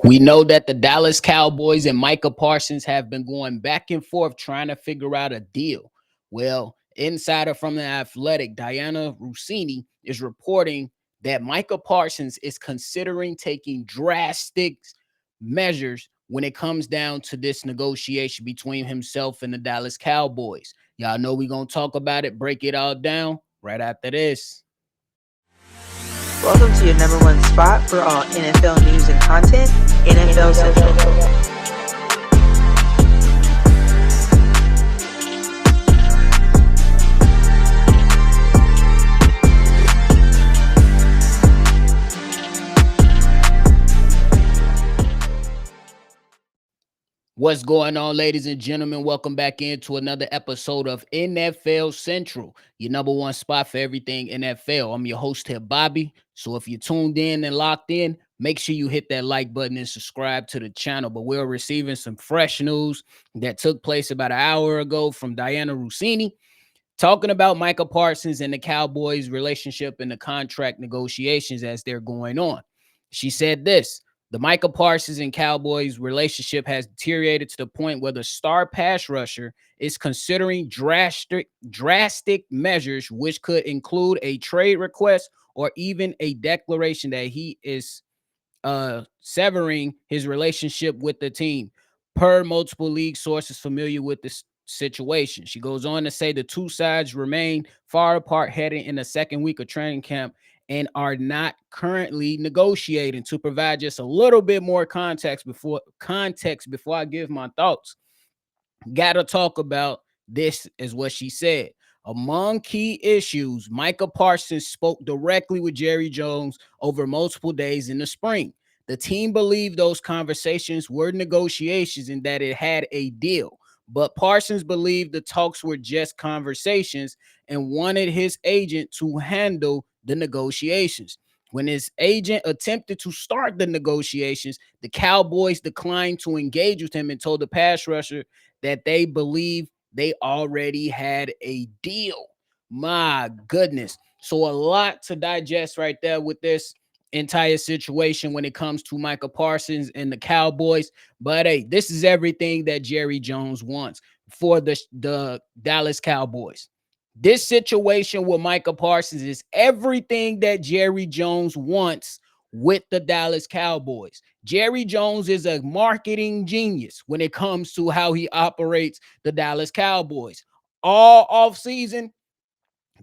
We know that the Dallas Cowboys and Micah Parsons have been going back and forth trying to figure out a deal. Well, insider from the Athletic, Diana Rossini, is reporting that Micah Parsons is considering taking drastic measures when it comes down to this negotiation between himself and the Dallas Cowboys. Y'all know we're going to talk about it, break it all down right after this. Welcome to your number one spot for all NFL news and content, NFL Central. What's going on, ladies and gentlemen? Welcome back into another episode of NFL Central, your number one spot for everything NFL. I'm your host here, Bobby. So if you're tuned in and locked in, make sure you hit that like button and subscribe to the channel. But we're receiving some fresh news that took place about an hour ago from Diana Rossini, talking about Micah Parsons and the Cowboys' relationship and the contract negotiations as they're going on. She said this: the Micah Parsons and Cowboys relationship has deteriorated to the point where the star pass rusher is considering drastic measures, which could include a trade request or even a declaration that he is severing his relationship with the team, per multiple league sources familiar with this situation. She goes on to say the two sides remain far apart heading in the second week of training camp and are not currently negotiating. To provide just a little bit more context before I give my thoughts, gotta talk about this, is what she said. Among key issues, Micah Parsons spoke directly with Jerry Jones over multiple days in the spring. The team believed those conversations were negotiations and that it had a deal. But Parsons believed the talks were just conversations and wanted his agent to handle the negotiations. When his agent attempted to start the negotiations, the Cowboys declined to engage with him and told the pass rusher that they believe they already had a deal. My goodness. So a lot to digest right there with this entire situation when it comes to Micah Parsons and the Cowboys. But hey, this is everything that Jerry Jones wants for the Dallas Cowboys. This situation with Micah Parsons is everything that Jerry Jones wants with the Dallas Cowboys. Jerry Jones is a marketing genius when it comes to how he operates the Dallas Cowboys. All offseason,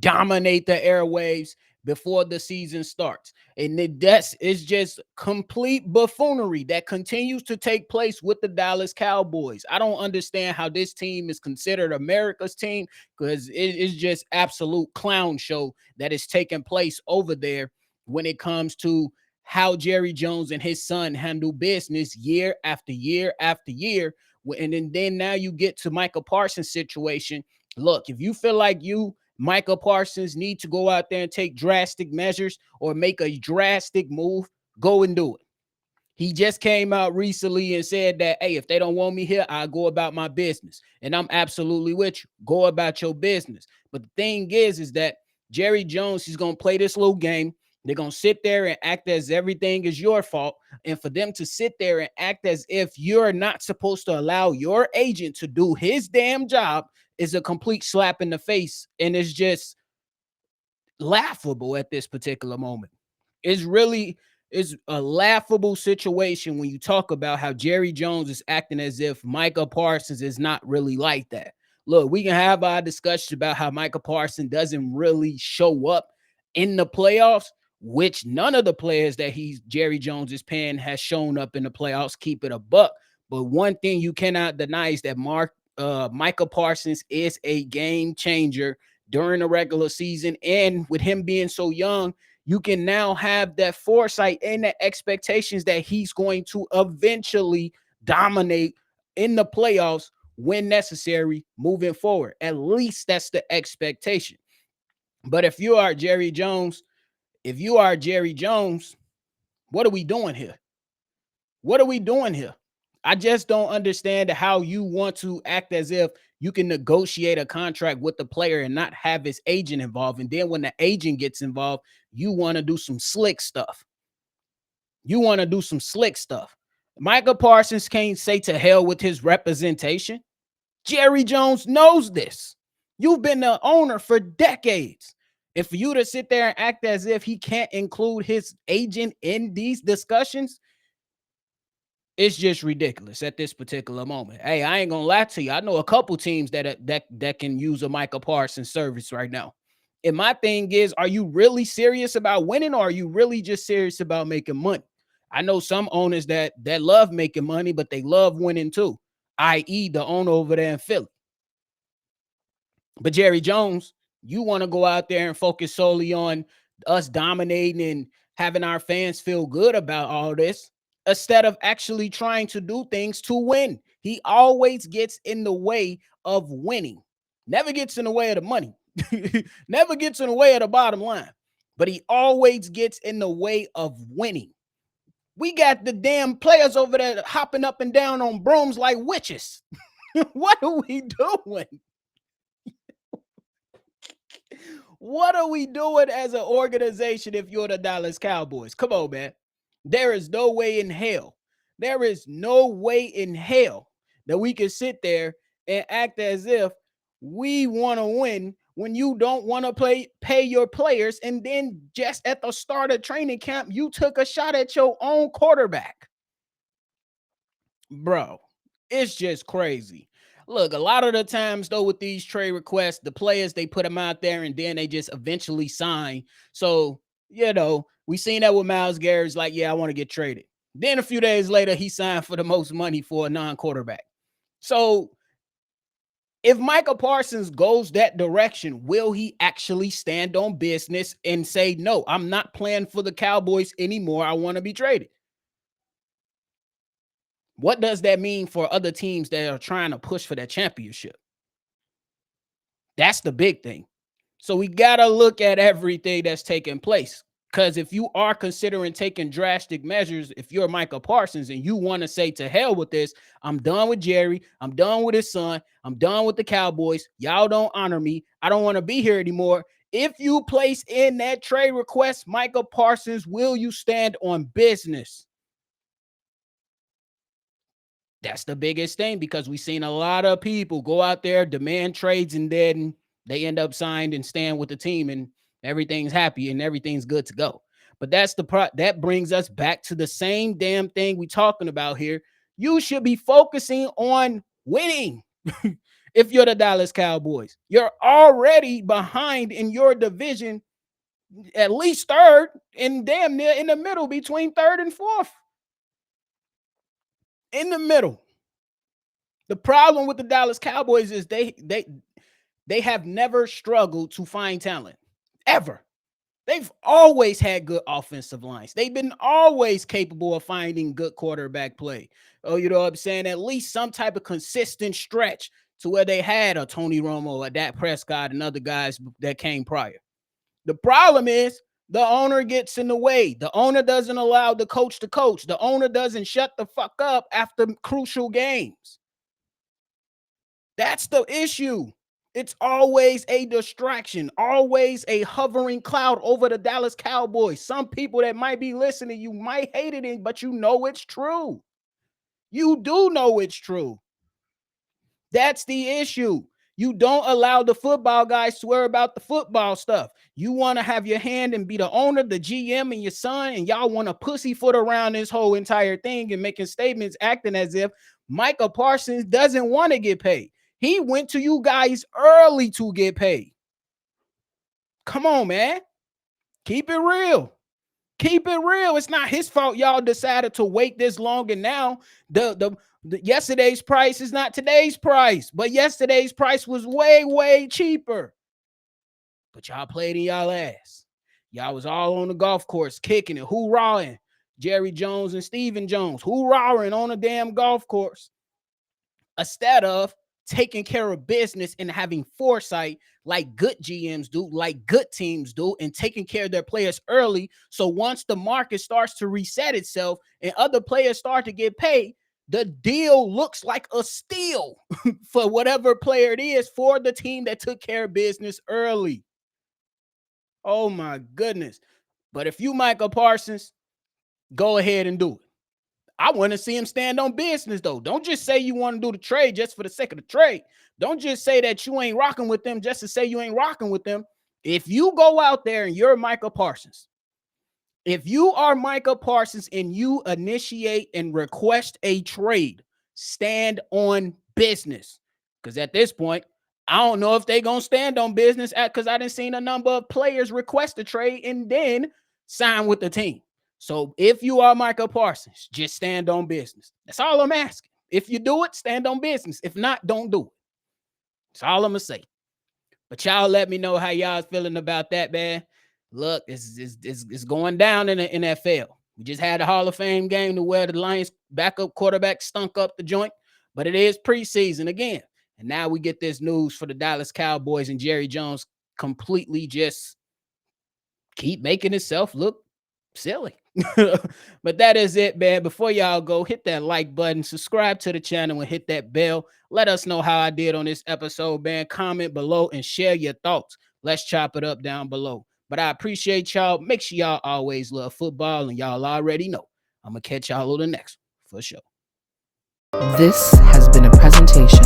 dominate the airwaves before the season starts. And that's it's just complete buffoonery that continues to take place with the Dallas Cowboys. I don't understand how this team is considered America's team, because it is just absolute clown show that is taking place over there when it comes to how Jerry Jones and his son handle business year after year after year. And then now you get to Micah Parsons' situation. Look, if you feel like Micah Parsons need to go out there and take drastic measures or make a drastic move, go and do it. He just came out recently and said that, hey, if they don't want me here, I'll go about my business. And I'm absolutely with you. Go about your business. But the thing is that Jerry Jones, he's going to play this little game. They're going to sit there and act as everything is your fault. And for them to sit there and act as if you're not supposed to allow your agent to do his damn job is a complete slap in the face. And it's just laughable at this particular moment. It's a laughable situation when you talk about how Jerry Jones is acting as if Micah Parsons is not really like that. Look, we can have our discussion about how Micah Parsons doesn't really show up in the playoffs, which none of the players that Jerry Jones is paying has shown up in the playoffs. Keep it a buck. But one thing you cannot deny is that Micah Parsons is a game changer during the regular season. And with him being so young, you can now have that foresight and the expectations that he's going to eventually dominate in the playoffs when necessary moving forward. At least that's the expectation. But if you are Jerry Jones, what are we doing here? What are we doing here? I just don't understand how you want to act as if you can negotiate a contract with the player and not have his agent involved. And then when the agent gets involved, you want to do some slick stuff. Micah Parsons can't say to hell with his representation. Jerry Jones knows this. You've been the owner for decades. And for you to sit there and act as if he can't include his agent in these discussions, it's just ridiculous at this particular moment. Hey, I ain't gonna lie to you. I know a couple teams that can use a Micah Parsons service right now. And my thing is, are you really serious about winning, or are you really just serious about making money? I know some owners that love making money, but they love winning too, i.e., the owner over there in Philly. But Jerry Jones, you want to go out there and focus solely on us dominating and having our fans feel good about all this instead of actually trying to do things to win. He always gets in the way of winning, never gets in the way of the money, never gets in the way of the bottom line, but he always gets in the way of winning. We got the damn players over there hopping up and down on brooms like witches. What are we doing? What are we doing as an organization if you're the Dallas Cowboys? Come on, man. There is no way in hell. There is no way in hell that we can sit there and act as if we want to win when you don't want to pay your players. And then just at the start of training camp, you took a shot at your own quarterback. Bro, it's just crazy. Look, a lot of the times though with these trade requests, the players they put them out there and then they just eventually sign. So, we seen that with Myles Garrett's like, yeah, I want to get traded. Then a few days later, he signed for the most money for a non-quarterback. So if Micah Parsons goes that direction, will he actually stand on business and say, no, I'm not playing for the Cowboys anymore. I want to be traded? What does that mean for other teams that are trying to push for that championship? That's the big thing. So we got to look at everything that's taking place. Because if you are considering taking drastic measures, if you're Micah Parsons and you want to say to hell with this, I'm done with Jerry. I'm done with his son. I'm done with the Cowboys. Y'all don't honor me. I don't want to be here anymore. If you place in that trade request, Micah Parsons, will you stand on business? That's the biggest thing, because we've seen a lot of people go out there, demand trades, and then they end up signed and stand with the team and everything's happy and everything's good to go. But that brings us back to the same damn thing we talking about here. You should be focusing on winning. If you're the Dallas Cowboys, you're already behind in your division, at least third, and damn near in the middle between third and fourth. In the middle. The problem with the Dallas Cowboys is they have never struggled to find talent, ever. They've always had good offensive lines. They've been always capable of finding good quarterback play. Oh, you know what I'm saying? At least some type of consistent stretch to where they had a Tony Romo, a Dak Prescott, and other guys that came prior. The problem is the owner gets in the way. The owner doesn't allow the coach to coach. The owner doesn't shut the fuck up after crucial games. That's the issue. It's always a distraction, always a hovering cloud over the Dallas Cowboys. Some people that might be listening, you might hate it, but you know it's true. You do know it's true. That's the issue. You don't allow the football guys to worry about the football stuff. You want to have your hand and be the owner, the GM, and your son, and y'all want to pussyfoot around this whole entire thing and making statements acting as if Micah Parsons doesn't want to get paid. He went to you guys early to get paid. Come on, man. Keep it real. Keep it real. It's not his fault y'all decided to wait this long, and now the yesterday's price is not today's price. But yesterday's price was way, way cheaper. But y'all played in y'all ass. Y'all was all on the golf course kicking it, hoorahing. Jerry Jones and Stephen Jones, hoorahing on the damn golf course. Instead of taking care of business and having foresight like good GMs do, like good teams do, and taking care of their players early. So once the market starts to reset itself and other players start to get paid, the deal looks like a steal for whatever player it is for the team that took care of business early. Oh my goodness. But if you Micah Parsons, go ahead and do it. I want to see him stand on business, though. Don't just say you want to do the trade just for the sake of the trade. Don't just say that you ain't rocking with them just to say you ain't rocking with them. If you go out there and you're Micah Parsons, if you are Micah Parsons and you initiate and request a trade, stand on business. Because at this point, I don't know if they're going to stand on business because I didn't seen a number of players request a trade and then sign with the team. So if you are Micah Parsons, just stand on business. That's all I'm asking. If you do it, stand on business. If not, don't do it. That's all I'm going to say. But y'all let me know how y'all feeling about that, man. Look, it's going down in the NFL. We just had a Hall of Fame game to where the Lions backup quarterback stunk up the joint, but it is preseason again. And now we get this news for the Dallas Cowboys and Jerry Jones completely just keep making himself look silly. But that is it, man. Before y'all go, hit that like button, subscribe to the channel, and hit that bell. Let us know how I did on this episode, man. Comment below and share your thoughts. Let's chop it up down below. But I appreciate y'all. Make sure y'all always love football, and y'all already know I'm going to catch y'all on the next one for sure. This has been a presentation